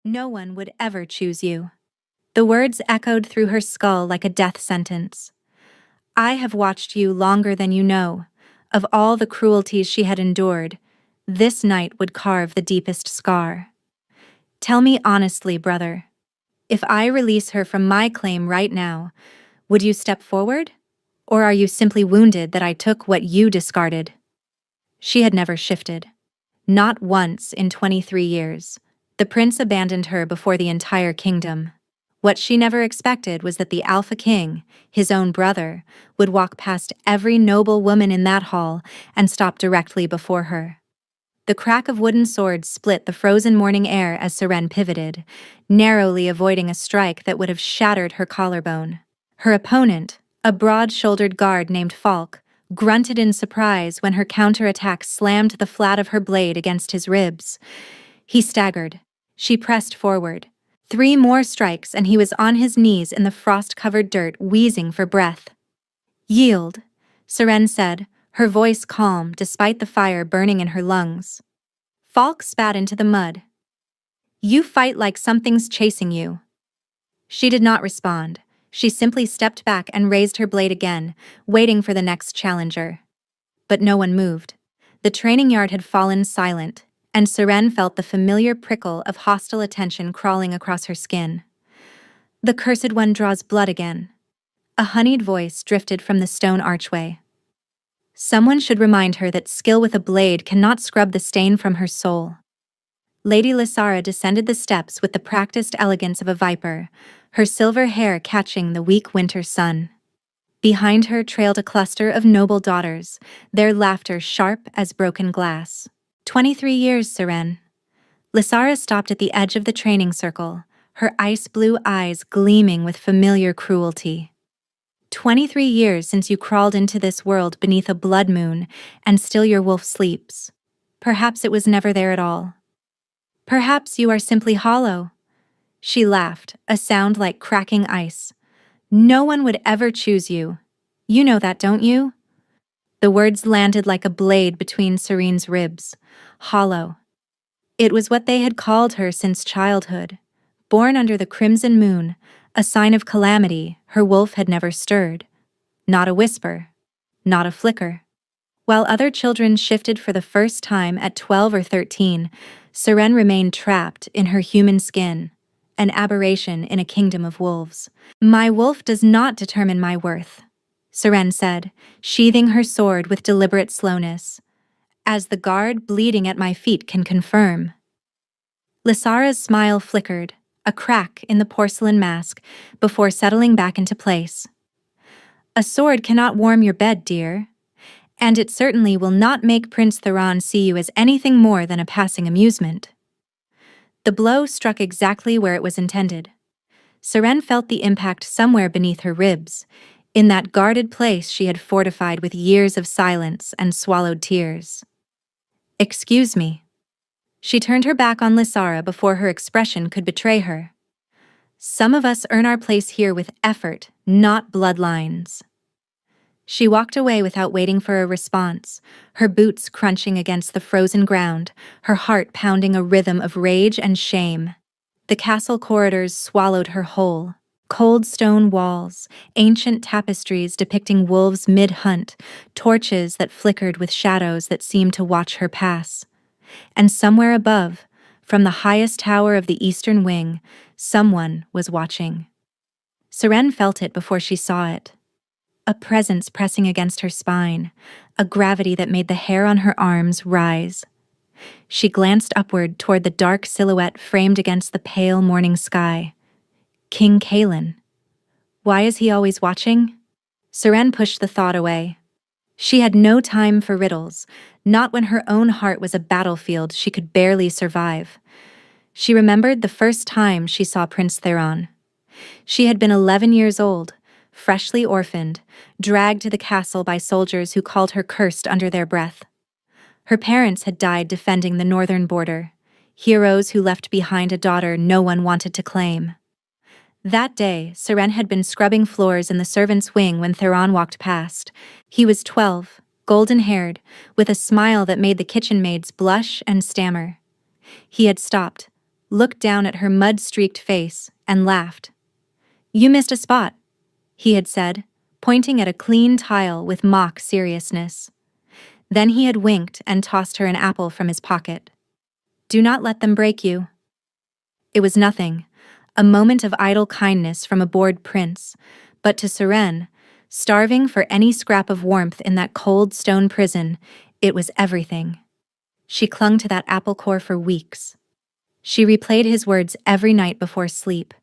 No one would ever choose you. The words echoed through her skull like a death sentence. I have watched you longer than you know. Of all the cruelties she had endured, this night would carve the deepest scar. Tell me honestly, brother, if I release her from my claim right now, would you step forward? Or are you simply wounded that I took what you discarded? She had never shifted. Not once in 23 years. The prince abandoned her before the entire kingdom. What she never expected was that the Alpha King, his own brother, would walk past every noble woman in that hall and stop directly before her. The crack of wooden swords split the frozen morning air as Seren pivoted, narrowly avoiding a strike that would have shattered her collarbone. Her opponent, a broad-shouldered guard named Falk, grunted in surprise when her counterattack slammed the flat of her blade against his ribs. He staggered. She pressed forward. 3 more strikes and he was on his knees in the frost-covered dirt, wheezing for breath. Yield, Seren said, her voice calm despite the fire burning in her lungs. Falk spat into the mud. You fight like something's chasing you. She did not respond. She simply stepped back and raised her blade again, waiting for the next challenger. But no one moved. The training yard had fallen silent, and Seren felt the familiar prickle of hostile attention crawling across her skin. The Cursed One draws blood again. A honeyed voice drifted from the stone archway. Someone should remind her that skill with a blade cannot scrub the stain from her soul. Lady Lysara descended the steps with the practiced elegance of a viper, her silver hair catching the weak winter sun. Behind her trailed a cluster of noble daughters, their laughter sharp as broken glass. 23 years, Seren. Lysara stopped at the edge of the training circle, her ice-blue eyes gleaming with familiar cruelty. 23 years since you crawled into this world beneath a blood moon, and still your wolf sleeps. Perhaps it was never there at all. Perhaps you are simply hollow. She laughed, a sound like cracking ice. No one would ever choose you. You know that, don't you? The words landed like a blade between Serene's ribs. Hollow. It was what they had called her since childhood. Born under the crimson moon, a sign of calamity, her wolf had never stirred. Not a whisper. Not a flicker. While other children shifted for the first time at 12 or 13, Seren remained trapped in her human skin, an aberration in a kingdom of wolves. My wolf does not determine my worth, Seren said, sheathing her sword with deliberate slowness, as the guard bleeding at my feet can confirm. Lysara's smile flickered, a crack in the porcelain mask, before settling back into place. A sword cannot warm your bed, dear. And it certainly will not make Prince Theron see you as anything more than a passing amusement. The blow struck exactly where it was intended. Seren felt the impact somewhere beneath her ribs, in that guarded place she had fortified with years of silence and swallowed tears. Excuse me. She turned her back on Lysara before her expression could betray her. Some of us earn our place here with effort, not bloodlines. She walked away without waiting for a response, her boots crunching against the frozen ground, her heart pounding a rhythm of rage and shame. The castle corridors swallowed her whole. Cold stone walls, ancient tapestries depicting wolves mid-hunt, torches that flickered with shadows that seemed to watch her pass. And somewhere above, from the highest tower of the eastern wing, someone was watching. Seren felt it before she saw it. A presence pressing against her spine, a gravity that made the hair on her arms rise. She glanced upward toward the dark silhouette framed against the pale morning sky. King Cailan. Why is he always watching? Seren pushed the thought away. She had no time for riddles, not when her own heart was a battlefield she could barely survive. She remembered the first time she saw Prince Theron. She had been 11 years old, freshly orphaned, dragged to the castle by soldiers who called her cursed under their breath. Her parents had died defending the northern border, heroes who left behind a daughter no one wanted to claim. That day, Seren had been scrubbing floors in the servants' wing when Theron walked past. He was 12, golden-haired, with a smile that made the kitchen maids blush and stammer. He had stopped, looked down at her mud-streaked face, and laughed. "You missed a spot," he had said, pointing at a clean tile with mock seriousness. Then he had winked and tossed her an apple from his pocket. "Do not let them break you." It was nothing, a moment of idle kindness from a bored prince, but to Seren, starving for any scrap of warmth in that cold stone prison, it was everything. She clung to that apple core for weeks. She replayed his words every night before sleep.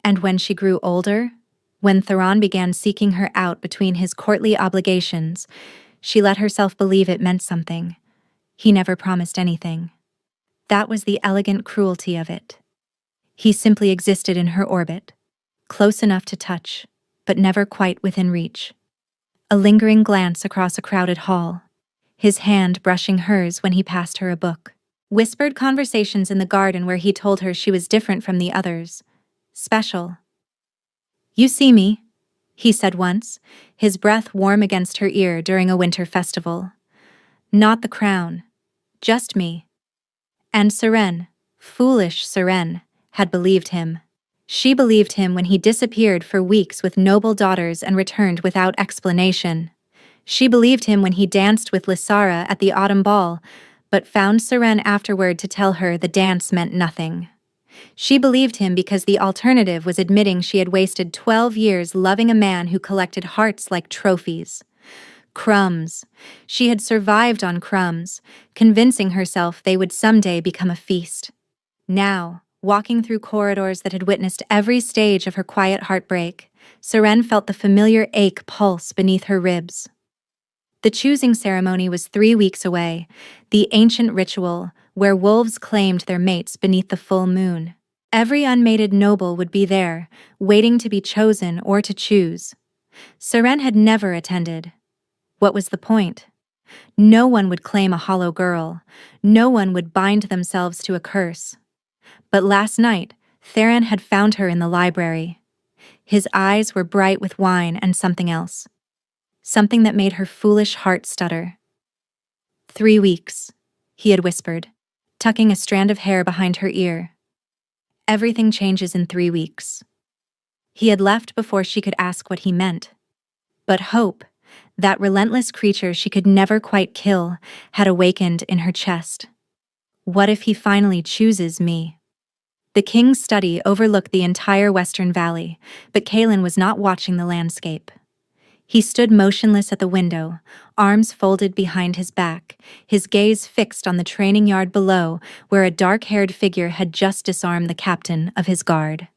And when she grew older, when Theron began seeking her out between his courtly obligations, she let herself believe it meant something. He never promised anything. That was the elegant cruelty of it. He simply existed in her orbit, close enough to touch, but never quite within reach. A lingering glance across a crowded hall, his hand brushing hers when he passed her a book. Whispered conversations in the garden where he told her she was different from the others. Special. "You see me," he said once, his breath warm against her ear during a winter festival. "Not the crown. Just me." And Seren, foolish Seren, had believed him. She believed him when he disappeared for weeks with noble daughters and returned without explanation. She believed him when he danced with Lysara at the autumn ball, but found Seren afterward to tell her the dance meant nothing. She believed him because the alternative was admitting she had wasted 12 years loving a man who collected hearts like trophies. Crumbs. She had survived on crumbs, convincing herself they would someday become a feast. Now, walking through corridors that had witnessed every stage of her quiet heartbreak, Seren felt the familiar ache pulse beneath her ribs. The choosing ceremony was 3 weeks away, the ancient ritual where wolves claimed their mates beneath the full moon. Every unmated noble would be there, waiting to be chosen or to choose. Seren had never attended. What was the point? No one would claim a hollow girl. No one would bind themselves to a curse. But last night, Theron had found her in the library. His eyes were bright with wine and something else. Something that made her foolish heart stutter. 3 weeks, he had whispered, tucking a strand of hair behind her ear. Everything changes in 3 weeks. He had left before she could ask what he meant. But hope, that relentless creature she could never quite kill, had awakened in her chest. What if he finally chooses me? The king's study overlooked the entire Western Valley, but Kaelin was not watching the landscape. He stood motionless at the window, arms folded behind his back, his gaze fixed on the training yard below, where a dark-haired figure had just disarmed the captain of his guard.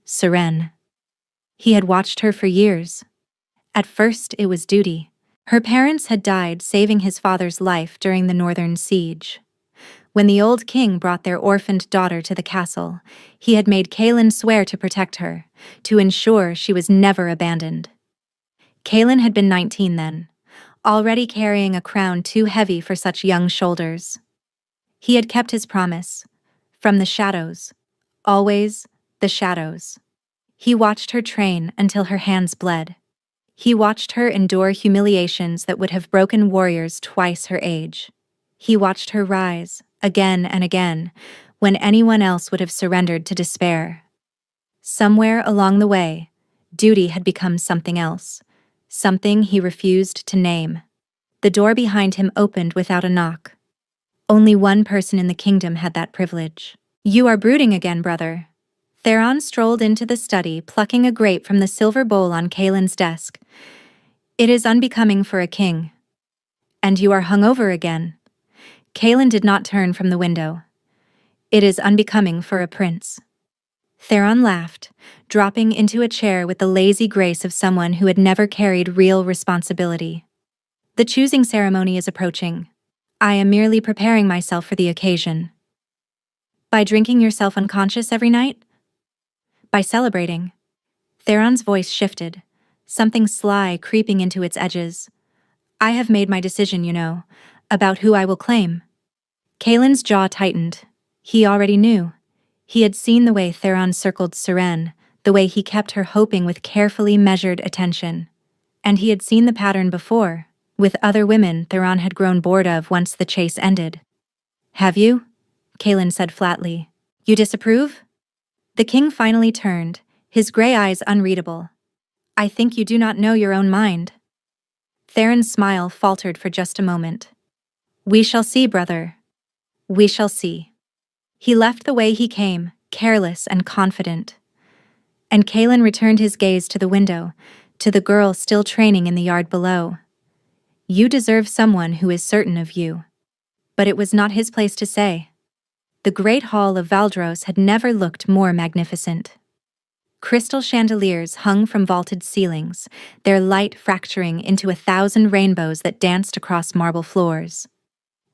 Seren. He had watched her for years. At first, it was duty. Her parents had died saving his father's life during the Northern Siege. When the old king brought their orphaned daughter to the castle, he had made Kaelin swear to protect her, to ensure she was never abandoned. Kaelin had been 19 then, already carrying a crown too heavy for such young shoulders. He had kept his promise. From the shadows. Always the shadows. He watched her train until her hands bled. He watched her endure humiliations that would have broken warriors twice her age. He watched her rise, again and again, when anyone else would have surrendered to despair. Somewhere along the way, duty had become something else. Something he refused to name. The door behind him opened without a knock. Only one person in the kingdom had that privilege. "You are brooding again, brother." Theron strolled into the study, plucking a grape from the silver bowl on Kaelin's desk. "It is unbecoming for a king." "And you are hungover again." Kaelin did not turn from the window. "It is unbecoming for a prince." Theron laughed, dropping into a chair with the lazy grace of someone who had never carried real responsibility. "The choosing ceremony is approaching. I am merely preparing myself for the occasion." "By drinking yourself unconscious every night?" "By celebrating." Theron's voice shifted, something sly creeping into its edges. "I have made my decision, you know, about who I will claim." Kaelin's jaw tightened. He already knew. He had seen the way Theron circled Seren, the way he kept her hoping with carefully measured attention. And he had seen the pattern before, with other women Theron had grown bored of once the chase ended. "Have you?" Kaelin said flatly. You disapprove? The king finally turned, his gray eyes unreadable. I think you do not know your own mind. Theron's smile faltered for just a moment. We shall see, brother. We shall see. He left the way he came, careless and confident. And Kaelin returned his gaze to the window, to the girl still training in the yard below. You deserve someone who is certain of you. But it was not his place to say. The great hall of Valdros had never looked more magnificent. Crystal chandeliers hung from vaulted ceilings, their light fracturing into 1,000 rainbows that danced across marble floors.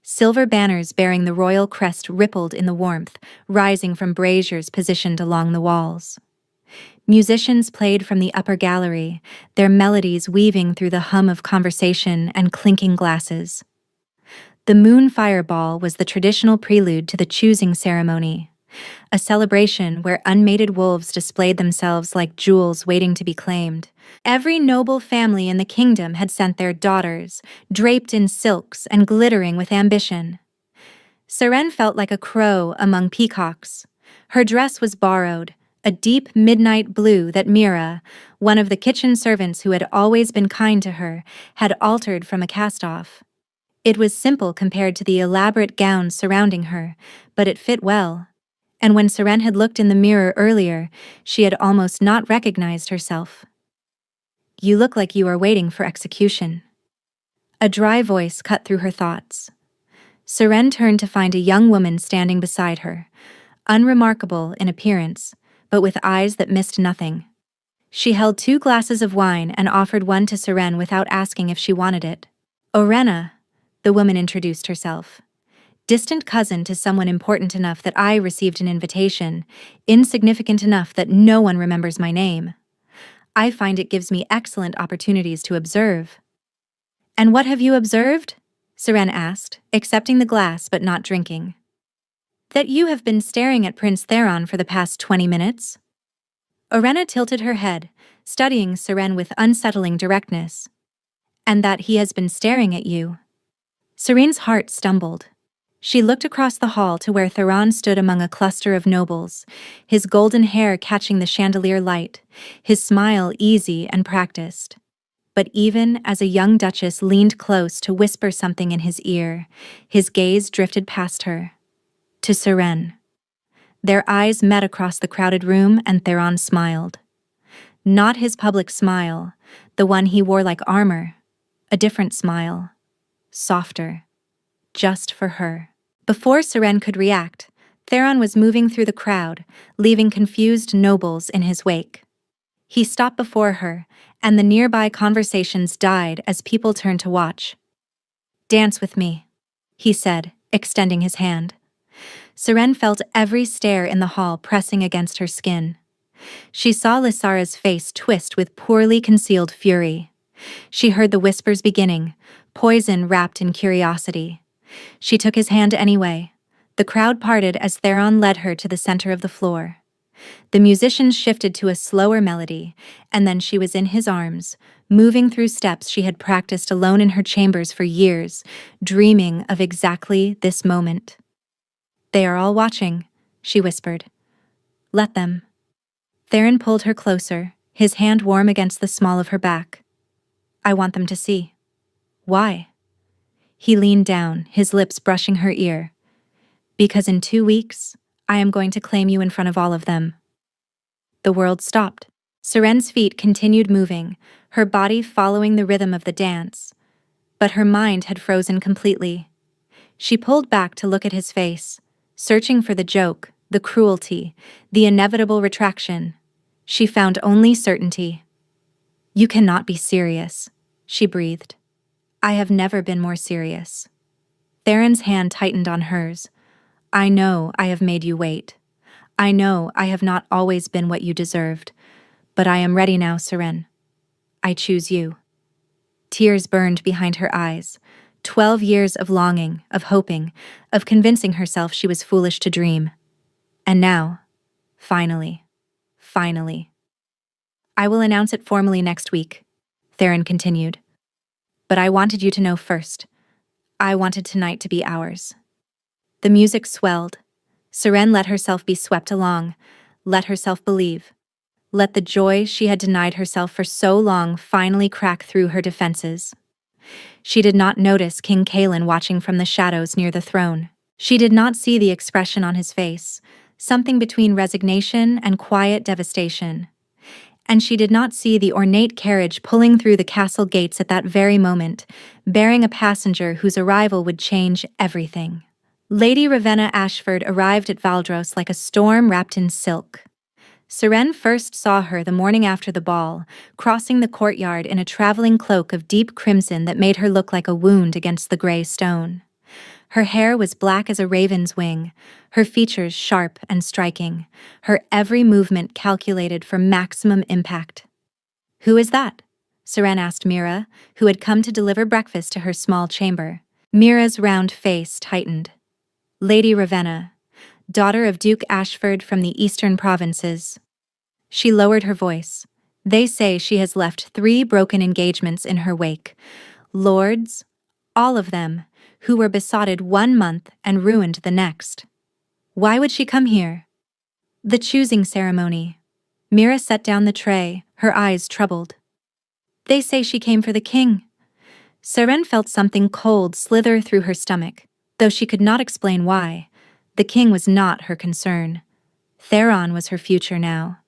Silver banners bearing the royal crest rippled in the warmth, rising from braziers positioned along the walls. Musicians played from the upper gallery, their melodies weaving through the hum of conversation and clinking glasses. The moon fireball was the traditional prelude to the choosing ceremony, a celebration where unmated wolves displayed themselves like jewels waiting to be claimed. Every noble family in the kingdom had sent their daughters, draped in silks and glittering with ambition. Seren felt like a crow among peacocks. Her dress was borrowed, a deep midnight blue that Mira, one of the kitchen servants who had always been kind to her, had altered from a cast-off. It was simple compared to the elaborate gowns surrounding her, but it fit well. And when Seren had looked in the mirror earlier, she had almost not recognized herself. You look like you are waiting for execution. A dry voice cut through her thoughts. Seren turned to find a young woman standing beside her, unremarkable in appearance, but with eyes that missed nothing. She held 2 glasses of wine and offered one to Seren without asking if she wanted it. Orena, the woman introduced herself. Distant cousin to someone important enough that I received an invitation, insignificant enough that no one remembers my name. I find it gives me excellent opportunities to observe. And what have you observed? Seren asked, accepting the glass but not drinking. That you have been staring at Prince Theron for the past 20 minutes? Orena tilted her head, studying Seren with unsettling directness. And that he has been staring at you. Seren's heart stumbled. She looked across the hall to where Theron stood among a cluster of nobles, his golden hair catching the chandelier light, his smile easy and practiced. But even as a young duchess leaned close to whisper something in his ear, his gaze drifted past her. To Seren. Their eyes met across the crowded room and Theron smiled. Not his public smile, the one he wore like armor. A different smile. Softer. Just for her. Before Seren could react, Theron was moving through the crowd, leaving confused nobles in his wake. He stopped before her, and the nearby conversations died as people turned to watch. Dance with me, he said, extending his hand. Seren felt every stare in the hall pressing against her skin. She saw Lysara's face twist with poorly concealed fury. She heard the whispers beginning, poison wrapped in curiosity. She took his hand anyway. The crowd parted as Theron led her to the center of the floor. The musicians shifted to a slower melody, and then she was in his arms, moving through steps she had practiced alone in her chambers for years, dreaming of exactly this moment. They are all watching, she whispered. Let them. Theron pulled her closer, his hand warm against the small of her back. I want them to see. Why? He leaned down, his lips brushing her ear. Because in 2 weeks, I am going to claim you in front of all of them. The world stopped. Seren's feet continued moving, her body following the rhythm of the dance. But her mind had frozen completely. She pulled back to look at his face, searching for the joke, the cruelty, the inevitable retraction. She found only certainty. You cannot be serious, she breathed. I have never been more serious. Theron's hand tightened on hers. I know I have made you wait. I know I have not always been what you deserved. But I am ready now, Seren. I choose you. Tears burned behind her eyes. 12 years of longing, of hoping, of convincing herself she was foolish to dream. And now, finally. I will announce it formally next week, Theron continued. But I wanted you to know first. I wanted tonight to be ours. The music swelled. Seren let herself be swept along, let herself believe. Let the joy she had denied herself for so long finally crack through her defenses. She did not notice King Kalen watching from the shadows near the throne. She did not see the expression on his face, something between resignation and quiet devastation. And she did not see the ornate carriage pulling through the castle gates at that very moment, bearing a passenger whose arrival would change everything. Lady Ravenna Ashford arrived at Valdros like a storm wrapped in silk. Seren first saw her the morning after the ball, crossing the courtyard in a traveling cloak of deep crimson that made her look like a wound against the gray stone. Her hair was black as a raven's wing, her features sharp and striking, her every movement calculated for maximum impact. "Who is that?" Seren asked Mira, who had come to deliver breakfast to her small chamber. Mira's round face tightened. "Lady Ravenna, daughter of Duke Ashford from the eastern provinces." She lowered her voice. "They say she has left 3 broken engagements in her wake. Lords, all of them, who were besotted 1 month and ruined the next. Why would she come here?" "The choosing ceremony." Mira set down the tray, her eyes troubled. "They say she came for the king." Seren felt something cold slither through her stomach, though she could not explain why. The king was not her concern. Theron was her future now.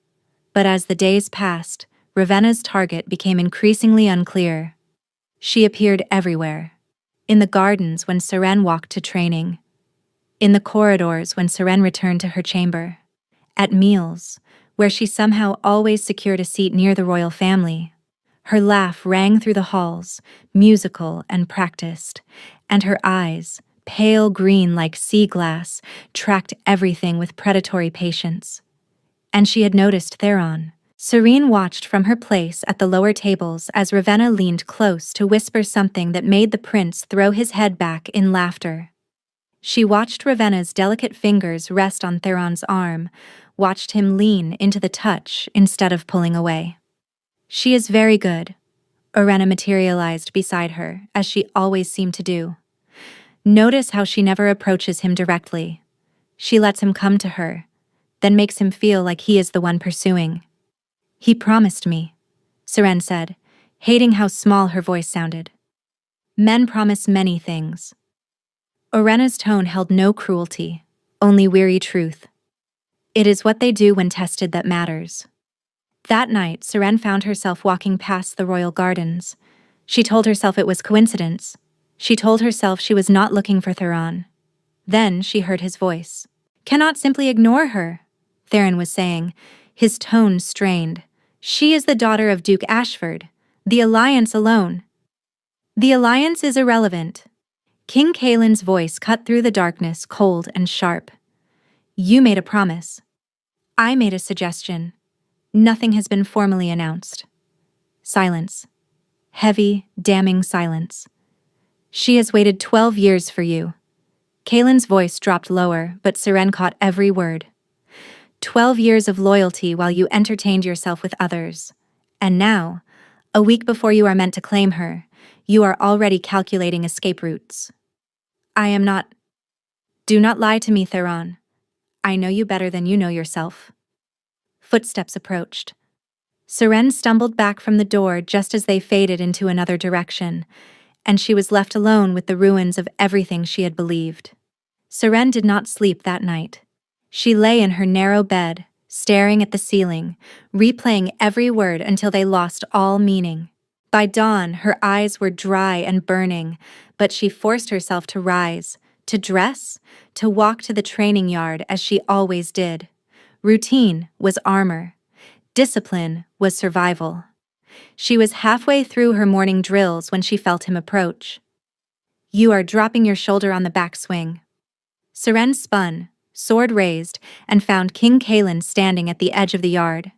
But as the days passed, Ravenna's target became increasingly unclear. She appeared everywhere. In the gardens when Seren walked to training. In the corridors when Seren returned to her chamber. At meals, where she somehow always secured a seat near the royal family. Her laugh rang through the halls, musical and practiced, and her eyes, pale green like sea glass, tracked everything with predatory patience. And she had noticed Theron. Serene watched from her place at the lower tables as Ravenna leaned close to whisper something that made the prince throw his head back in laughter. She watched Ravenna's delicate fingers rest on Theron's arm, watched him lean into the touch instead of pulling away. "She is very good." Orenna materialized beside her, as she always seemed to do. Notice how she never approaches him directly. She lets him come to her, then makes him feel like he is the one pursuing. "He promised me," Seren said, hating how small her voice sounded. "Men promise many things." Orenna's tone held no cruelty, only weary truth. It is what they do when tested that matters. That night, Seren found herself walking past the royal gardens. She told herself it was coincidence. She told herself she was not looking for Theron. Then she heard his voice. "Cannot simply ignore her," Theron was saying, his tone strained. "She is the daughter of Duke Ashford. The alliance alone." "The alliance is irrelevant." King Kalen's voice cut through the darkness, cold and sharp. "You made a promise. I made a suggestion. Nothing has been formally announced." Silence. Heavy, damning silence. "She has waited 12 years for you." Kalen's voice dropped lower, but Seren caught every word. 12 years of loyalty while you entertained yourself with others. And now, a week before you are meant to claim her, you are already calculating escape routes. "I am not." "Do not lie to me, Theron. I know you better than you know yourself." Footsteps approached. Seren stumbled back from the door just as they faded into another direction, and she was left alone with the ruins of everything she had believed. Seren did not sleep that night. She lay in her narrow bed, staring at the ceiling, replaying every word until they lost all meaning. By dawn, her eyes were dry and burning, but she forced herself to rise, to dress, to walk to the training yard as she always did. Routine was armor. Discipline was survival. She was halfway through her morning drills when she felt him approach. "You are dropping your shoulder on the backswing." Seren spun, sword raised, and found King Kalen standing at the edge of the yard.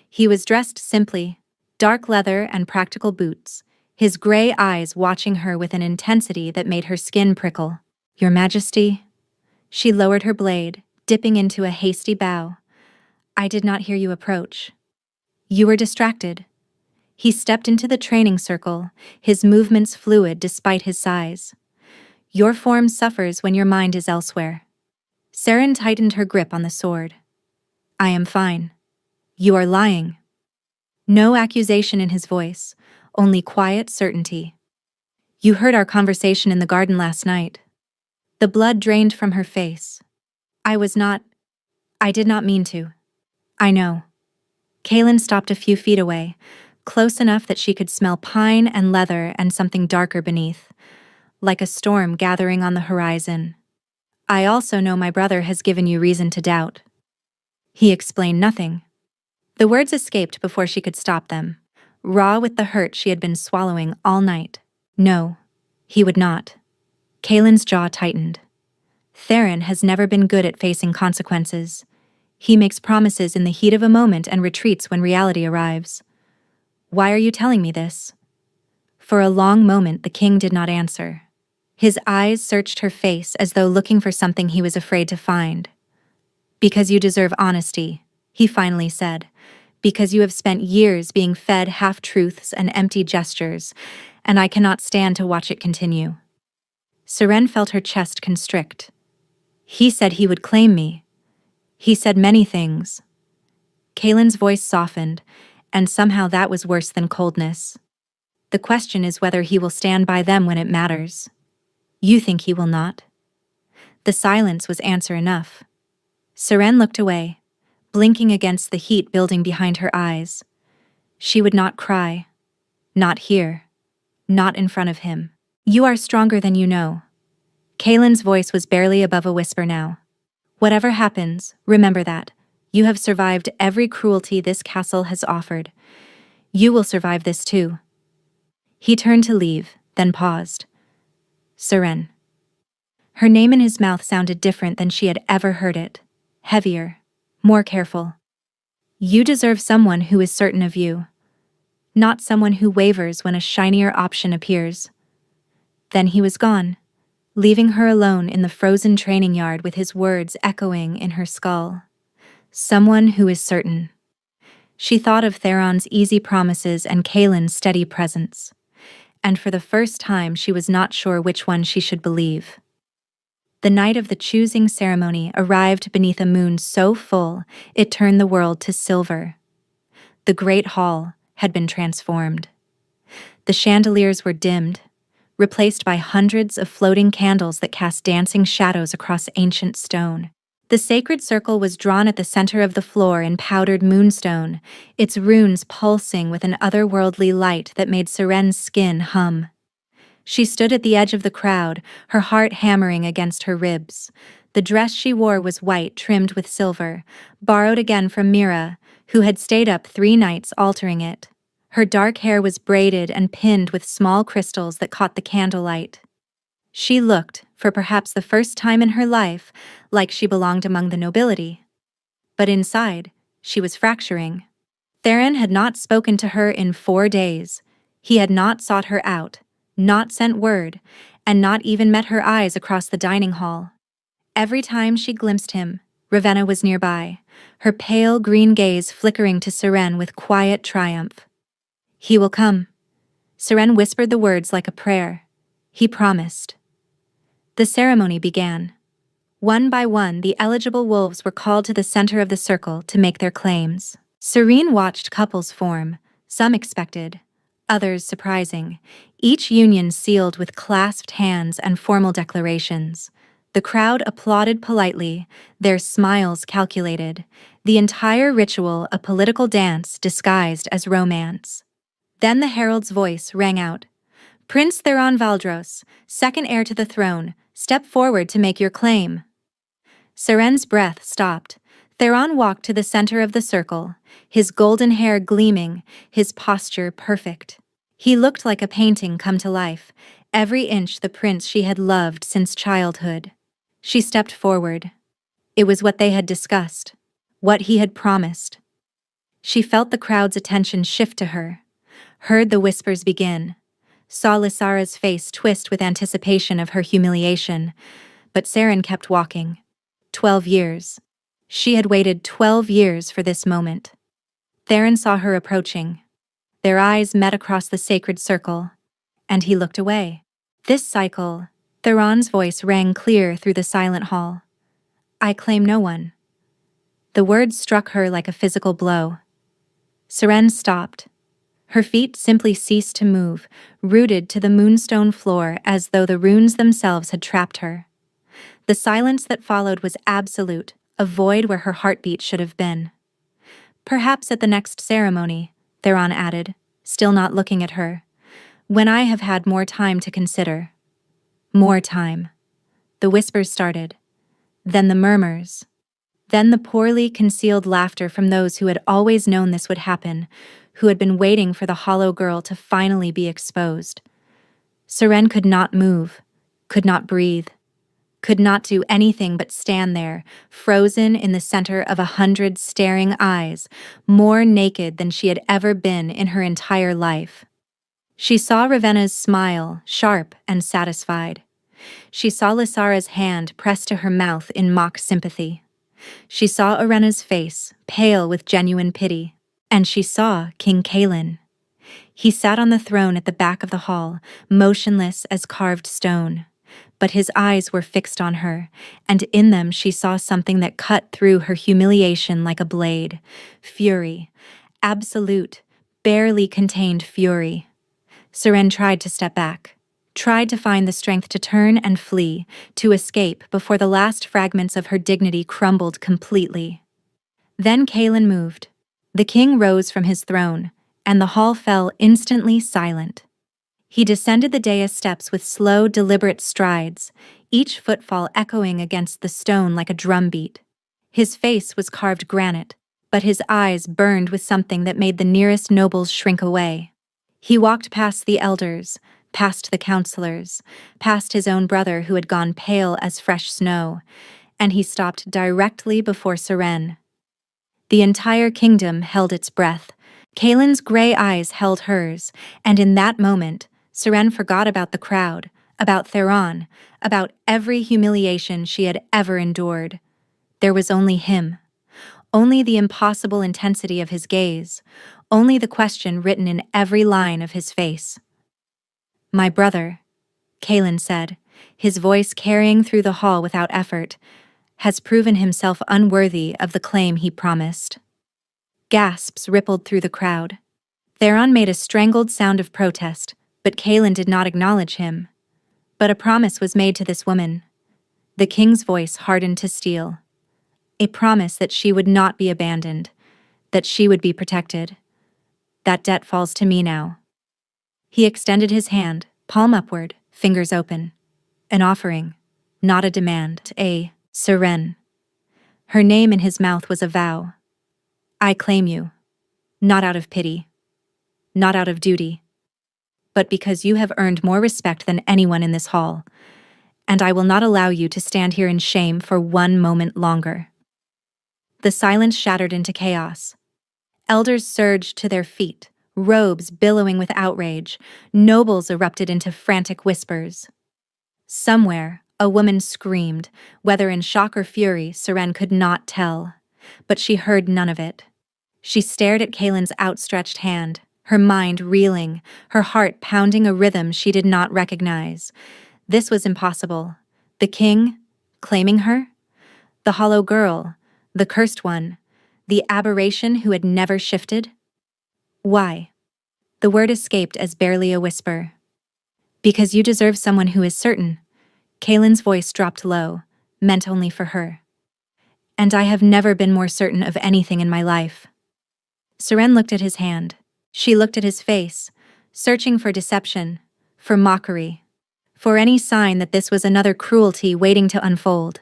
He was dressed simply, dark leather and practical boots, his gray eyes watching her with an intensity that made her skin prickle. "Your Majesty?" She lowered her blade, dipping into a hasty bow. "I did not hear you approach." "You were distracted." He stepped into the training circle, his movements fluid despite his size. "Your form suffers when your mind is elsewhere." Saren tightened her grip on the sword. I am fine. You are lying. No accusation in his voice, only quiet certainty. You heard our conversation in the garden last night. The blood drained from her face. I did not mean to. I know. Kaelin stopped a few feet away, close enough that she could smell pine and leather and something darker beneath, like a storm gathering on the horizon. I also know my brother has given you reason to doubt. He explained nothing. The words escaped before she could stop them, raw with the hurt she had been swallowing all night. No, he would not. Kaelin's jaw tightened. Theron has never been good at facing consequences. He makes promises in the heat of a moment and retreats when reality arrives. Why are you telling me this? For a long moment the king did not answer. His eyes searched her face as though looking for something he was afraid to find. Because you deserve honesty, he finally said. Because you have spent years being fed half-truths and empty gestures, and I cannot stand to watch it continue. Seren felt her chest constrict. He said he would claim me. He said many things. Kaelin's voice softened, and somehow that was worse than coldness. The question is whether he will stand by them when it matters. You think he will not? The silence was answer enough. Seren looked away, blinking against the heat building behind her eyes. She would not cry. Not here. Not in front of him. You are stronger than you know. Kaelin's voice was barely above a whisper now. Whatever happens, remember that. You have survived every cruelty this castle has offered. You will survive this too. He turned to leave, then paused. Seren. Her name in his mouth sounded different than she had ever heard it. Heavier. More careful. You deserve someone who is certain of you. Not someone who wavers when a shinier option appears. Then he was gone, leaving her alone in the frozen training yard with his words echoing in her skull. Someone who is certain. She thought of Theron's easy promises and Kaelin's steady presence. And for the first time she was not sure which one she should believe. The night of the choosing ceremony arrived beneath a moon so full it turned the world to silver. The great hall had been transformed. The chandeliers were dimmed, replaced by hundreds of floating candles that cast dancing shadows across ancient stone. The sacred circle was drawn at the center of the floor in powdered moonstone, its runes pulsing with an otherworldly light that made Seren's skin hum. She stood at the edge of the crowd, her heart hammering against her ribs. The dress she wore was white, trimmed with silver, borrowed again from Mira, who had stayed up 3 nights altering it. Her dark hair was braided and pinned with small crystals that caught the candlelight. She looked, for perhaps the first time in her life, like she belonged among the nobility. But inside, she was fracturing. Theron had not spoken to her in 4 days. He had not sought her out, not sent word, and not even met her eyes across the dining hall. Every time she glimpsed him, Ravenna was nearby, her pale green gaze flickering to Seren with quiet triumph. He will come. Seren whispered the words like a prayer. He promised. The ceremony began. One by one, the eligible wolves were called to the center of the circle to make their claims. Serene watched couples form, some expected, others surprising, each union sealed with clasped hands and formal declarations. The crowd applauded politely, their smiles calculated, the entire ritual a political dance disguised as romance. Then the herald's voice rang out. Prince Theron Valdros, second heir to the throne, step forward to make your claim. Seren's breath stopped. Theron walked to the center of the circle, his golden hair gleaming, his posture perfect. He looked like a painting come to life, every inch the prince she had loved since childhood. She stepped forward. It was what they had discussed, what he had promised. She felt the crowd's attention shift to her, heard the whispers begin, saw Lysara's face twist with anticipation of her humiliation, but Seren kept walking. 12 years. She had waited 12 years for this moment. Theron saw her approaching. Their eyes met across the sacred circle, and he looked away. This cycle, Theron's voice rang clear through the silent hall. I claim no one. The words struck her like a physical blow. Seren stopped. Her feet simply ceased to move, rooted to the moonstone floor as though the runes themselves had trapped her. The silence that followed was absolute, a void where her heartbeat should have been. Perhaps at the next ceremony, Theron added, still not looking at her, when I have had more time to consider. More time. The whispers started. Then the murmurs. Then the poorly concealed laughter from those who had always known this would happen, who had been waiting for the hollow girl to finally be exposed. Seren could not move, could not breathe, could not do anything but stand there, frozen in the center of 100 staring eyes, more naked than she had ever been in her entire life. She saw Ravenna's smile, sharp and satisfied. She saw Lysara's hand pressed to her mouth in mock sympathy. She saw Irena's face, pale with genuine pity. And she saw King Cailan. He sat on the throne at the back of the hall, motionless as carved stone. But his eyes were fixed on her, and in them she saw something that cut through her humiliation like a blade. Fury. Absolute, barely contained fury. Seren tried to step back, tried to find the strength to turn and flee, to escape before the last fragments of her dignity crumbled completely. Then Cailan moved. The king rose from his throne, and the hall fell instantly silent. He descended the dais steps with slow, deliberate strides, each footfall echoing against the stone like a drumbeat. His face was carved granite, but his eyes burned with something that made the nearest nobles shrink away. He walked past the elders, past the counselors, past his own brother who had gone pale as fresh snow, and he stopped directly before Seren. The entire kingdom held its breath. Cailan's gray eyes held hers, and in that moment, Seren forgot about the crowd, about Theron, about every humiliation she had ever endured. There was only him. Only the impossible intensity of his gaze. Only the question written in every line of his face. "My brother," Cailan said, his voice carrying through the hall without effort, "has proven himself unworthy of the claim he promised." Gasps rippled through the crowd. Theron made a strangled sound of protest, but Cailan did not acknowledge him. But a promise was made to this woman. The king's voice hardened to steel. A promise that she would not be abandoned, that she would be protected. That debt falls to me now. He extended his hand, palm upward, fingers open. An offering, not a demand, a Seren. Her name in his mouth was a vow. I claim you, not out of pity, not out of duty, but because you have earned more respect than anyone in this hall, and I will not allow you to stand here in shame for one moment longer. The silence shattered into chaos. Elders surged to their feet, robes billowing with outrage, nobles erupted into frantic whispers. Somewhere, a woman screamed, whether in shock or fury, Seren could not tell. But she heard none of it. She stared at Cailan's outstretched hand, her mind reeling, her heart pounding a rhythm she did not recognize. This was impossible. The king, claiming her? The hollow girl, the cursed one, the aberration who had never shifted? Why? The word escaped as barely a whisper. Because you deserve someone who is certain. Cailan's voice dropped low, meant only for her. And I have never been more certain of anything in my life. Seren looked at his hand. She looked at his face, searching for deception, for mockery, for any sign that this was another cruelty waiting to unfold.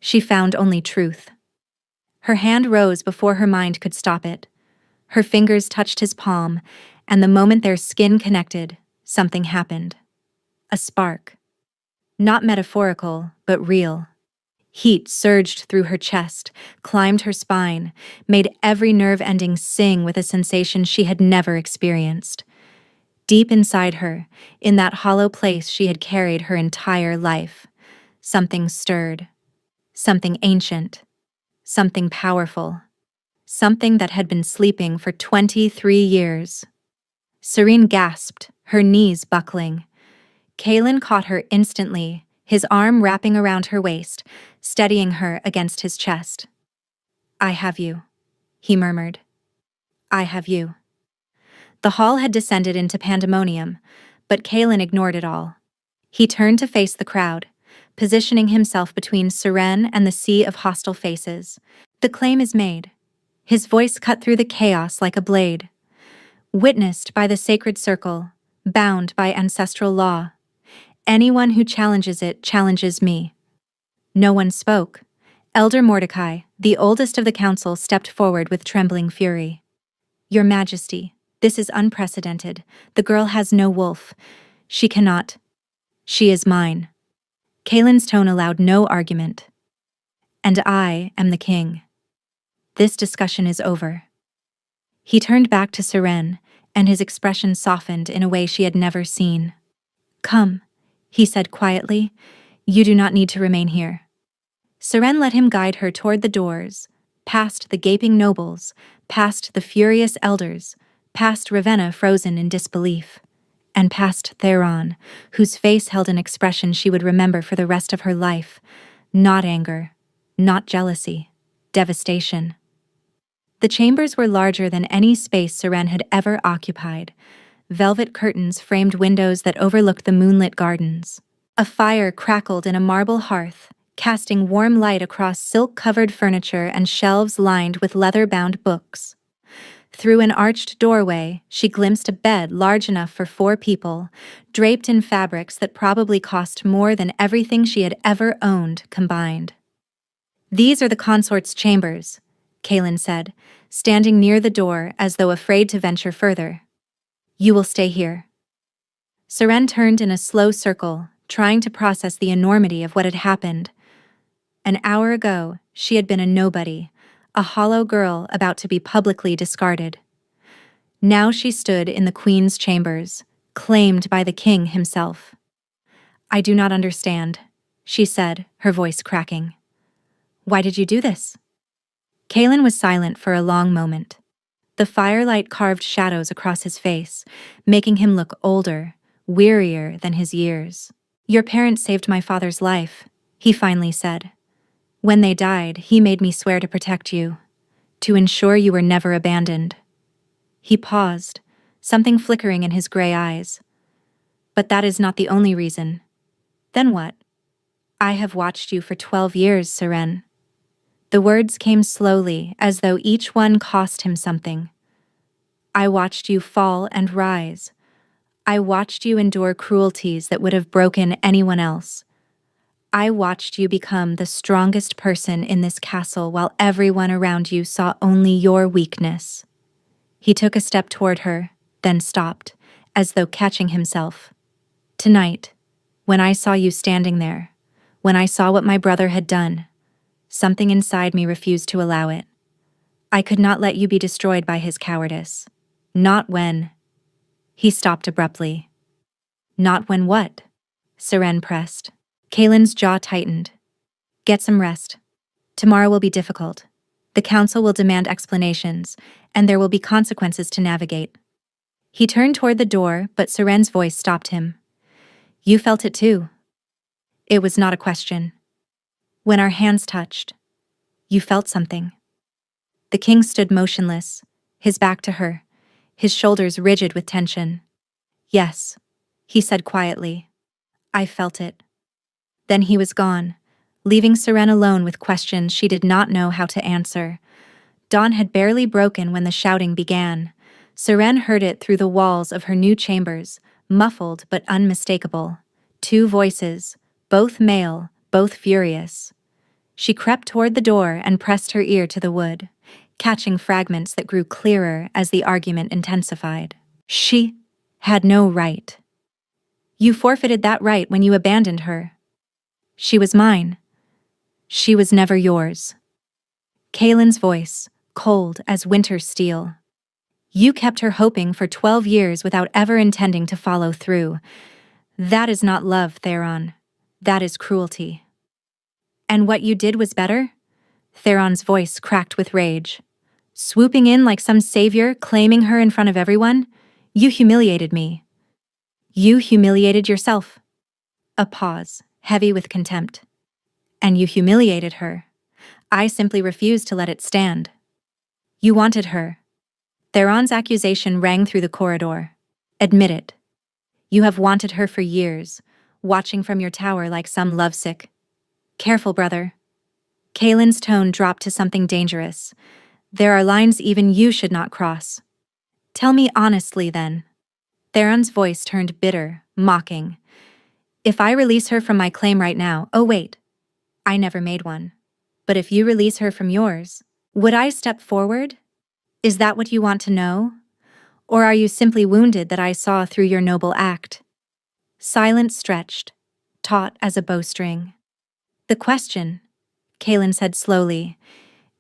She found only truth. Her hand rose before her mind could stop it. Her fingers touched his palm, and the moment their skin connected, something happened. A spark. Not metaphorical, but real. Heat surged through her chest, climbed her spine, made every nerve ending sing with a sensation she had never experienced. Deep inside her, in that hollow place she had carried her entire life, something stirred. Something ancient. Something powerful. Something that had been sleeping for 23 years. Seren gasped, her knees buckling. Cailan caught her instantly, his arm wrapping around her waist, steadying her against his chest. "I have you," he murmured. "I have you." The hall had descended into pandemonium, but Kalen ignored it all. He turned to face the crowd, positioning himself between Seren and the sea of hostile faces. "The claim is made." His voice cut through the chaos like a blade. "Witnessed by the sacred circle, bound by ancestral law. Anyone who challenges it challenges me." No one spoke. Elder Mordecai, the oldest of the council, stepped forward with trembling fury. "Your Majesty, this is unprecedented. The girl has no wolf. She cannot. She is mine." Kalen's tone allowed no argument. "And I am the king. This discussion is over." He turned back to Seren, and his expression softened in a way she had never seen. "Come," he said quietly. "You do not need to remain here." Seren let him guide her toward the doors, past the gaping nobles, past the furious elders, past Ravenna frozen in disbelief, and past Theron, whose face held an expression she would remember for the rest of her life. Not anger, not jealousy, devastation. The chambers were larger than any space Seren had ever occupied. Velvet curtains framed windows that overlooked the moonlit gardens. A fire crackled in a marble hearth, casting warm light across silk-covered furniture and shelves lined with leather-bound books. Through an arched doorway, she glimpsed a bed large enough for 4 people, draped in fabrics that probably cost more than everything she had ever owned combined. "These are the consort's chambers," Kalen said, standing near the door as though afraid to venture further. "You will stay here." Seren turned in a slow circle, trying to process the enormity of what had happened. An hour ago, she had been a nobody, a hollow girl about to be publicly discarded. Now she stood in the queen's chambers, claimed by the king himself. "I do not understand," she said, her voice cracking. "Why did you do this?" Kalen was silent for a long moment. The firelight carved shadows across his face, making him look older, wearier than his years. "Your parents saved my father's life," he finally said. "When they died, he made me swear to protect you, to ensure you were never abandoned." He paused, something flickering in his gray eyes. "But that is not the only reason." "Then what?" "I have watched you for 12 years, Seren." The words came slowly, as though each one cost him something. "I watched you fall and rise. I watched you endure cruelties that would have broken anyone else. I watched you become the strongest person in this castle while everyone around you saw only your weakness." He took a step toward her, then stopped, as though catching himself. "Tonight, when I saw you standing there, when I saw what my brother had done, something inside me refused to allow it. I could not let you be destroyed by his cowardice. Not when—" He stopped abruptly. "Not when what?" Seren pressed. Kalen's jaw tightened. "Get some rest. Tomorrow will be difficult. The council will demand explanations, and there will be consequences to navigate." He turned toward the door, but Seren's voice stopped him. "You felt it too." It was not a question. "When our hands touched, you felt something." The king stood motionless, his back to her, his shoulders rigid with tension. "Yes," he said quietly. "I felt it." Then he was gone, leaving Seren alone with questions she did not know how to answer. Dawn had barely broken when the shouting began. Seren heard it through the walls of her new chambers, muffled but unmistakable. 2 voices, both male, both furious. She crept toward the door and pressed her ear to the wood, catching fragments that grew clearer as the argument intensified. "She had no right. You forfeited that right when you abandoned her. She was mine. She was never yours." Kalen's voice, cold as winter steel. "You kept her hoping for 12 years without ever intending to follow through. That is not love, Theron. That is cruelty." "And what you did was better?" Theron's voice cracked with rage. "Swooping in like some savior, claiming her in front of everyone? You humiliated me. You humiliated yourself." A pause, heavy with contempt. And you humiliated her. I simply refused to let it stand. You wanted her. Theron's accusation rang through the corridor. Admit it. You have wanted her for years, watching from your tower like some lovesick. Careful, brother. Kaelin's tone dropped to something dangerous. There are lines even you should not cross. Tell me honestly, then. Theron's voice turned bitter, mocking. If I release her from my claim right now— oh wait, I never made one. But if you release her from yours, would I step forward? Is that what you want to know? Or are you simply wounded that I saw through your noble act? Silence stretched, taut as a bowstring. The question, Kaelin said slowly,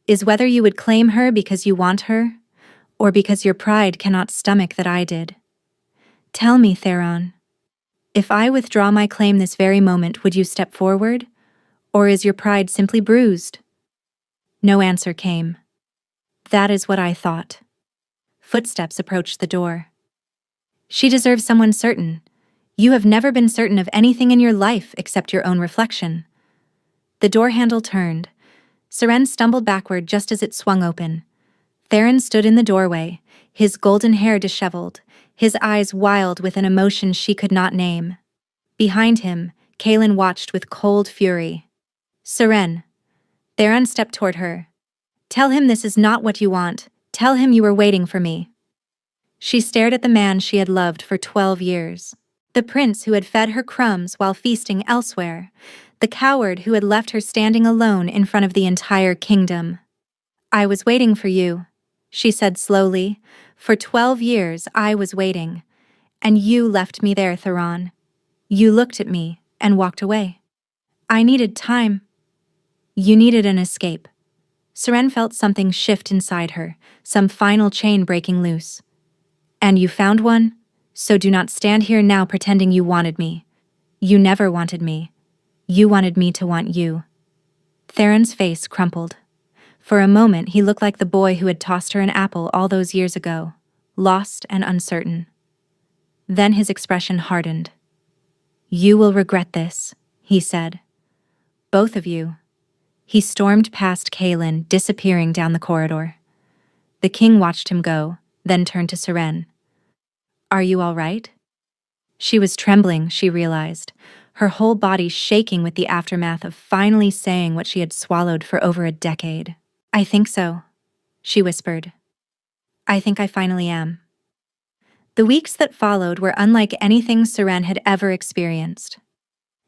is whether you would claim her because you want her, or because your pride cannot stomach that I did. Tell me, Theron. If I withdraw my claim this very moment, would you step forward? Or is your pride simply bruised? No answer came. That is what I thought. Footsteps approached the door. She deserves someone certain. You have never been certain of anything in your life except your own reflection. The door handle turned. Seren stumbled backward just as it swung open. Theron stood in the doorway, his golden hair disheveled, his eyes wild with an emotion she could not name. Behind him, Kaelin watched with cold fury. Seren. Theron stepped toward her. Tell him this is not what you want. Tell him you were waiting for me. She stared at the man she had loved for 12 years. The prince who had fed her crumbs while feasting elsewhere. The coward who had left her standing alone in front of the entire kingdom. I was waiting for you, she said slowly. For 12 years I was waiting. And you left me there, Theron. You looked at me and walked away. I needed time. You needed an escape. Seren felt something shift inside her, some final chain breaking loose. And you found one? So do not stand here now pretending you wanted me. You never wanted me. You wanted me to want you. Theron's face crumpled. For a moment he looked like the boy who had tossed her an apple all those years ago, lost and uncertain. Then his expression hardened. You will regret this, he said. Both of you. He stormed past Kaelin, disappearing down the corridor. The king watched him go, then turned to Seren. Are you all right? She was trembling, she realized, her whole body shaking with the aftermath of finally saying what she had swallowed for over a decade. I think so, she whispered. I think I finally am. The weeks that followed were unlike anything Seren had ever experienced.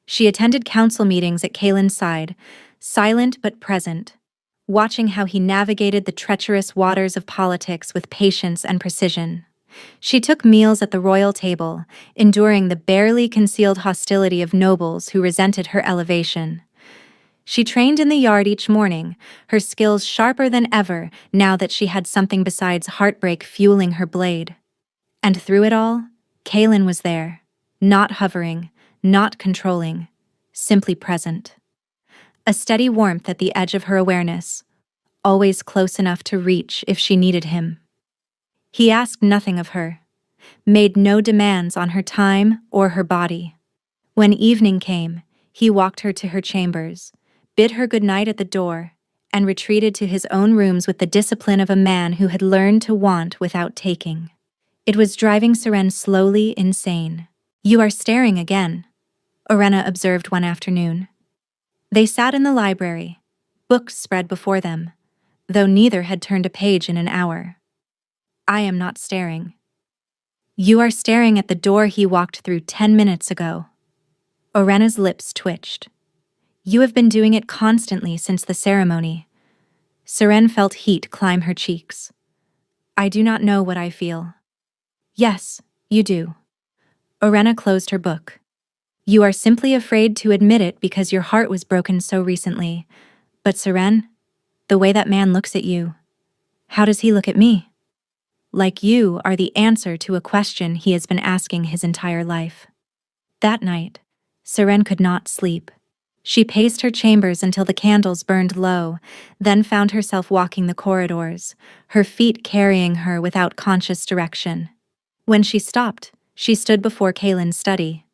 She attended council meetings at Kaelin's side, silent but present, watching how he navigated the treacherous waters of politics with patience and precision. She took meals at the royal table, enduring the barely concealed hostility of nobles who resented her elevation. She trained in the yard each morning, her skills sharper than ever now that she had something besides heartbreak fueling her blade. And through it all, Kaelin was there, not hovering, not controlling, simply present. A steady warmth at the edge of her awareness, always close enough to reach if she needed him. He asked nothing of her, made no demands on her time or her body. When evening came, he walked her to her chambers, bid her good night at the door, and retreated to his own rooms with the discipline of a man who had learned to want without taking. It was driving Seren slowly insane. You are staring again, Orenna observed one afternoon. They sat in the library, books spread before them, though neither had turned a page in an hour. I am not staring. You are staring at the door he walked through 10 minutes ago. Orenna's lips twitched. You have been doing it constantly since the ceremony. Seren felt heat climb her cheeks. I do not know what I feel. Yes, you do. Orenna closed her book. You are simply afraid to admit it because your heart was broken so recently. But Seren, the way that man looks at you, how does he look at me? Like you are the answer to a question he has been asking his entire life. That night, Seren could not sleep. She paced her chambers until the candles burned low, then found herself walking the corridors, her feet carrying her without conscious direction. When she stopped, she stood before Kaelin's study.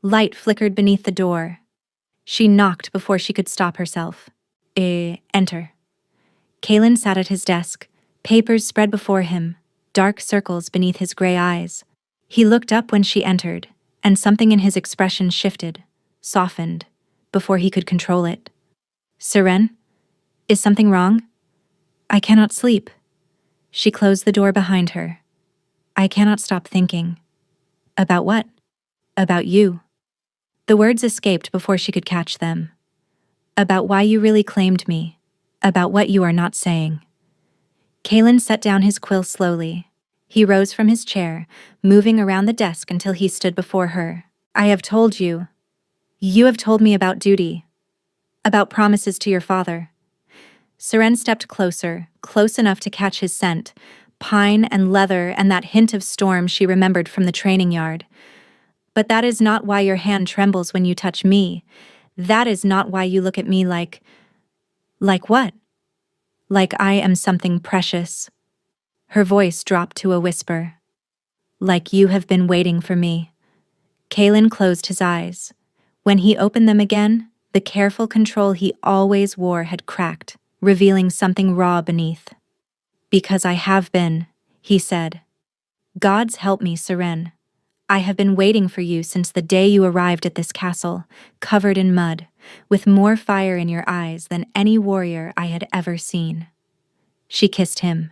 Light flickered beneath the door. She knocked before she could stop herself. Enter. Kalen sat at his desk, papers spread before him, dark circles beneath his gray eyes. He looked up when she entered, and something in his expression shifted, softened, before he could control it. Seren? Is something wrong? I cannot sleep. She closed the door behind her. I cannot stop thinking. About what? About you. The words escaped before she could catch them. About why you really claimed me. About what you are not saying. Kalen set down his quill slowly. He rose from his chair, moving around the desk until he stood before her. I have told you. You have told me about duty. About promises to your father. Seren stepped closer, close enough to catch his scent, pine and leather and that hint of storm she remembered from the training yard. But that is not why your hand trembles when you touch me. That is not why you look at me like... Like what? Like I am something precious. Her voice dropped to a whisper. Like you have been waiting for me. Kalen closed his eyes. When he opened them again, the careful control he always wore had cracked, revealing something raw beneath. Because I have been, he said. Gods help me, Seren. I have been waiting for you since the day you arrived at this castle, covered in mud, with more fire in your eyes than any warrior I had ever seen. She kissed him.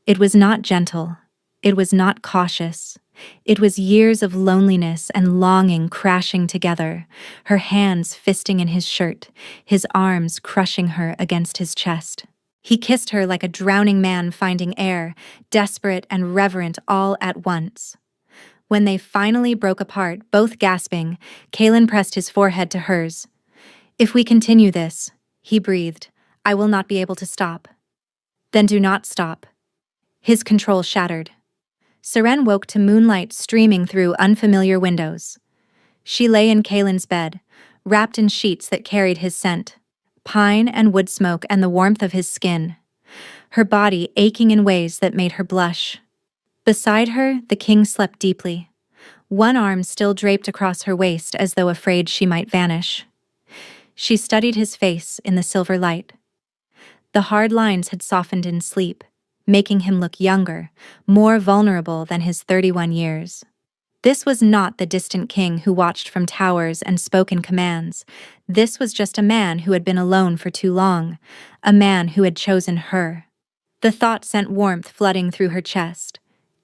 It was not gentle. It was not cautious. It was years of loneliness and longing crashing together, her hands fisting in his shirt, his arms crushing her against his chest. He kissed her like a drowning man finding air, desperate and reverent all at once. When they finally broke apart, both gasping, Kalen pressed his forehead to hers. If we continue this, he breathed, I will not be able to stop. Then do not stop. His control shattered. Seren woke to moonlight streaming through unfamiliar windows. She lay in Kalen's bed, wrapped in sheets that carried his scent, pine and wood smoke and the warmth of his skin, her body aching in ways that made her blush. Beside her, the king slept deeply, one arm still draped across her waist as though afraid she might vanish. She studied his face in the silver light. The hard lines had softened in sleep, making him look younger, more vulnerable than his 31 years. This was not the distant king who watched from towers and spoke in commands. This was just a man who had been alone for too long, a man who had chosen her. The thought sent warmth flooding through her chest,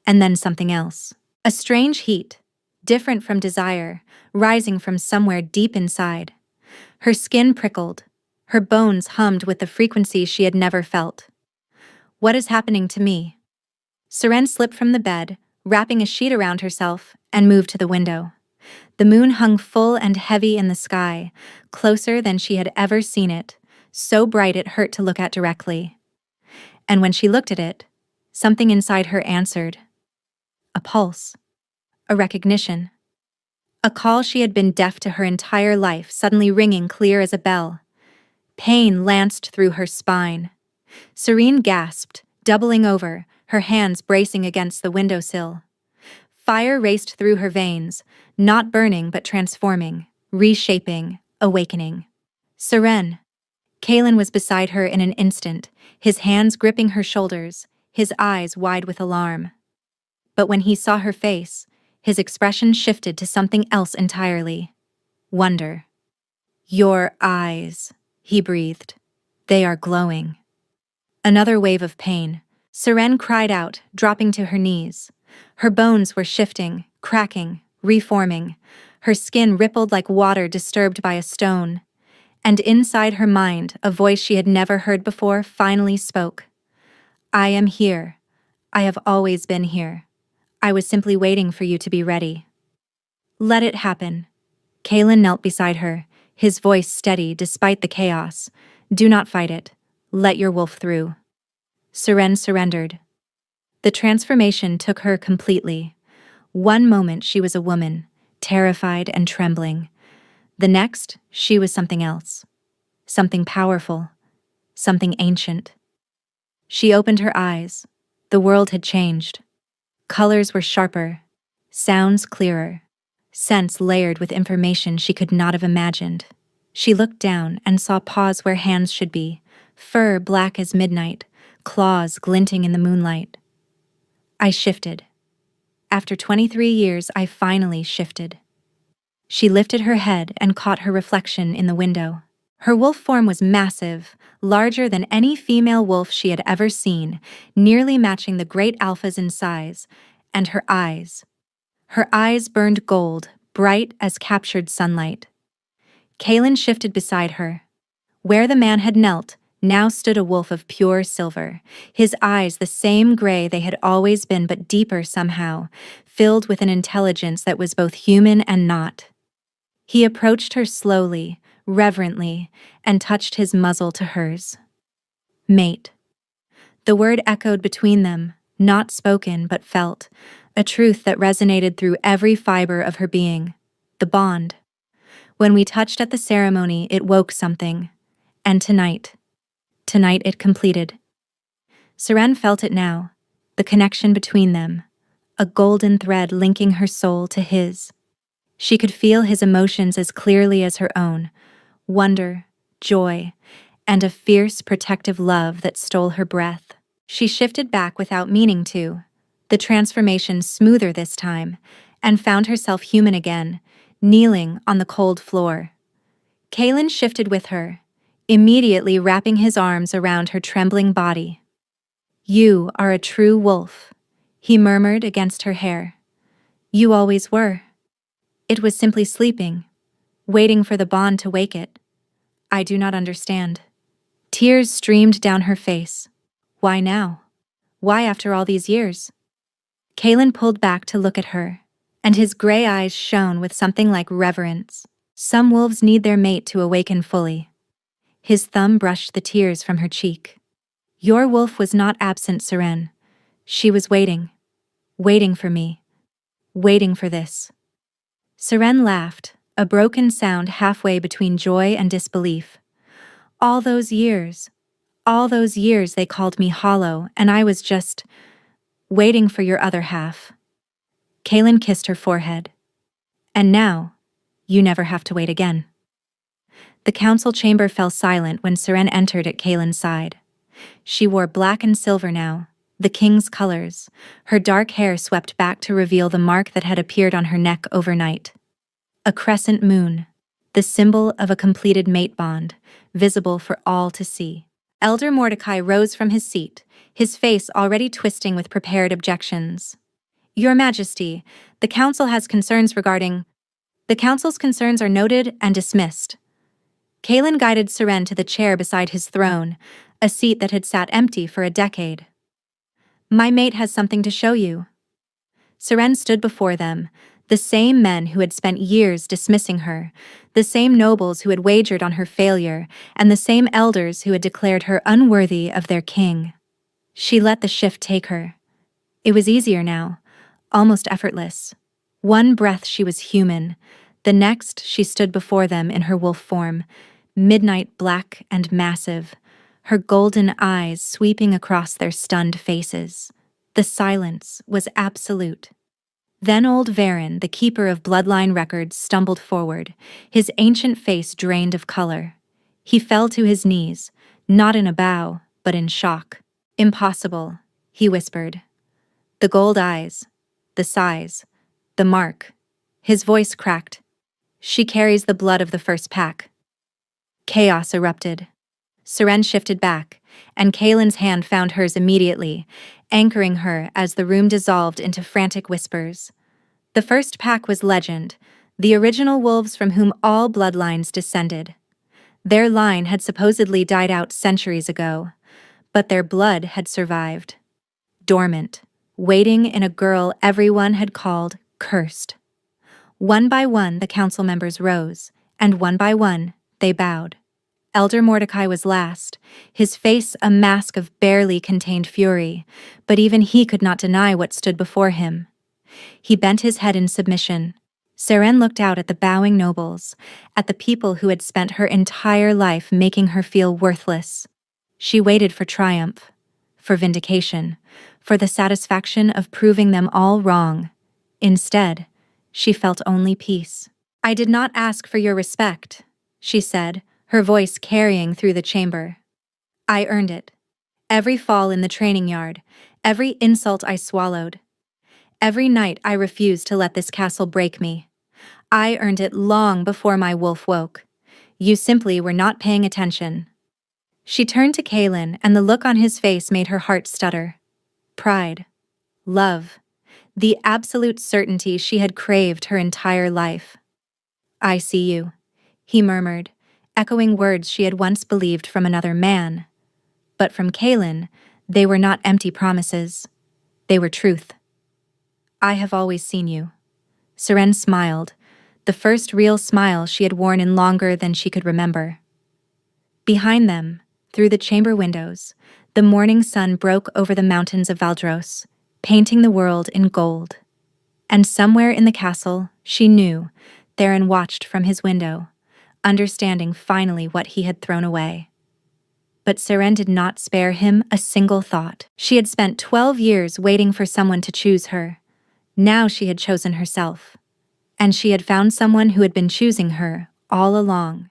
and then something else. A strange heat, different from desire, rising from somewhere deep inside. Her skin prickled, her bones hummed with the frequency she had never felt. What is happening to me? Seren slipped from the bed, wrapping a sheet around herself, and moved to the window. The moon hung full and heavy in the sky, closer than she had ever seen it, so bright it hurt to look at directly. And when she looked at it, something inside her answered. A pulse. A recognition. A call she had been deaf to her entire life suddenly ringing clear as a bell. Pain lanced through her spine. Serene gasped, doubling over, her hands bracing against the windowsill. Fire raced through her veins, not burning but transforming, reshaping, awakening. Seren. Kalen was beside her in an instant, his hands gripping her shoulders, his eyes wide with alarm. But when he saw her face, his expression shifted to something else entirely. Wonder. Your eyes, he breathed. They are glowing. Another wave of pain. Seren cried out, dropping to her knees. Her bones were shifting, cracking, reforming. Her skin rippled like water disturbed by a stone. And inside her mind, a voice she had never heard before finally spoke. I am here. I have always been here. I was simply waiting for you to be ready. Let it happen. Kalen knelt beside her, his voice steady despite the chaos. Do not fight it. Let your wolf through. Seren surrendered. The transformation took her completely. One moment she was a woman, terrified and trembling. The next, she was something else. Something powerful. Something ancient. She opened her eyes. The world had changed. Colors were sharper. Sounds clearer. Scents layered with information she could not have imagined. She looked down and saw paws where hands should be, fur black as midnight, claws glinting in the moonlight. I shifted. After 23 years, I finally shifted. She lifted her head and caught her reflection in the window. Her wolf form was massive, larger than any female wolf she had ever seen, nearly matching the great alphas in size, and her eyes. Her eyes burned gold, bright as captured sunlight. Kaelin shifted beside her. Where the man had knelt, now stood a wolf of pure silver, his eyes the same gray they had always been but deeper somehow, filled with an intelligence that was both human and not. He approached her slowly, reverently, and touched his muzzle to hers. Mate. The word echoed between them, not spoken but felt, a truth that resonated through every fiber of her being. The bond. When we touched at the ceremony, it woke something. And tonight it completed. Seren felt it now, the connection between them, a golden thread linking her soul to his. She could feel his emotions as clearly as her own, wonder, joy, and a fierce, protective love that stole her breath. She shifted back without meaning to, the transformation smoother this time, and found herself human again, kneeling on the cold floor. Kaelin shifted with her, immediately wrapping his arms around her trembling body. "You are a true wolf," he murmured against her hair. "You always were. It was simply sleeping, waiting for the bond to wake it. I do not understand." Tears streamed down her face. Why now? Why after all these years? Kaelin pulled back to look at her, and his gray eyes shone with something like reverence. Some wolves need their mate to awaken fully. His thumb brushed the tears from her cheek. "Your wolf was not absent, Seren. She was waiting. Waiting for me. Waiting for this." Seren laughed, a broken sound halfway between joy and disbelief. All those years they called me hollow, and I was just waiting for your other half. Kaelin kissed her forehead. "And now, you never have to wait again." The council chamber fell silent when Seren entered at Kaelin's side. She wore black and silver now, the king's colors, her dark hair swept back to reveal the mark that had appeared on her neck overnight. A crescent moon, the symbol of a completed mate bond, visible for all to see. Elder Mordecai rose from his seat, his face already twisting with prepared objections. "Your Majesty, the council has concerns regarding..." "The council's concerns are noted and dismissed." Kaelin guided Seren to the chair beside his throne, a seat that had sat empty for a decade. "My mate has something to show you." Seren stood before them, the same men who had spent years dismissing her, the same nobles who had wagered on her failure, and the same elders who had declared her unworthy of their king. She let the shift take her. It was easier now, almost effortless. One breath she was human, the next she stood before them in her wolf form, midnight black and massive, her golden eyes sweeping across their stunned faces. The silence was absolute. Then old Varen, the keeper of bloodline records, stumbled forward, his ancient face drained of color. He fell to his knees, not in a bow, but in shock. "Impossible," he whispered. "The gold eyes, the size, the mark." His voice cracked. "She carries the blood of the first pack." Chaos erupted. Seren shifted back, and Kaelin's hand found hers immediately, anchoring her as the room dissolved into frantic whispers. The first pack was legend, the original wolves from whom all bloodlines descended. Their line had supposedly died out centuries ago, but their blood had survived. Dormant, waiting in a girl everyone had called cursed. One by one, the council members rose, and one by one, they bowed. Elder Mordecai was last, his face a mask of barely contained fury, but even he could not deny what stood before him. He bent his head in submission. Seren looked out at the bowing nobles, at the people who had spent her entire life making her feel worthless. She waited for triumph, for vindication, for the satisfaction of proving them all wrong. Instead, she felt only peace. "I did not ask for your respect," she said, her voice carrying through the chamber. I earned it. Every fall in the training yard, every insult I swallowed, every night I refused to let this castle break me. I earned it long before my wolf woke. You simply were not paying attention. She turned to Kaelin, and the look on his face made her heart stutter. Pride. Love. The absolute certainty she had craved her entire life. I see you, he murmured, echoing words she had once believed from another man. But from Kaelin, they were not empty promises. They were truth. I have always seen you. Seren smiled, the first real smile she had worn in longer than she could remember. Behind them, through the chamber windows, the morning sun broke over the mountains of Valdros, painting the world in gold. And somewhere in the castle, she knew, Theron watched from his window, understanding finally what he had thrown away. But Seren did not spare him a single thought. She had spent 12 years waiting for someone to choose her. Now she had chosen herself. And she had found someone who had been choosing her all along.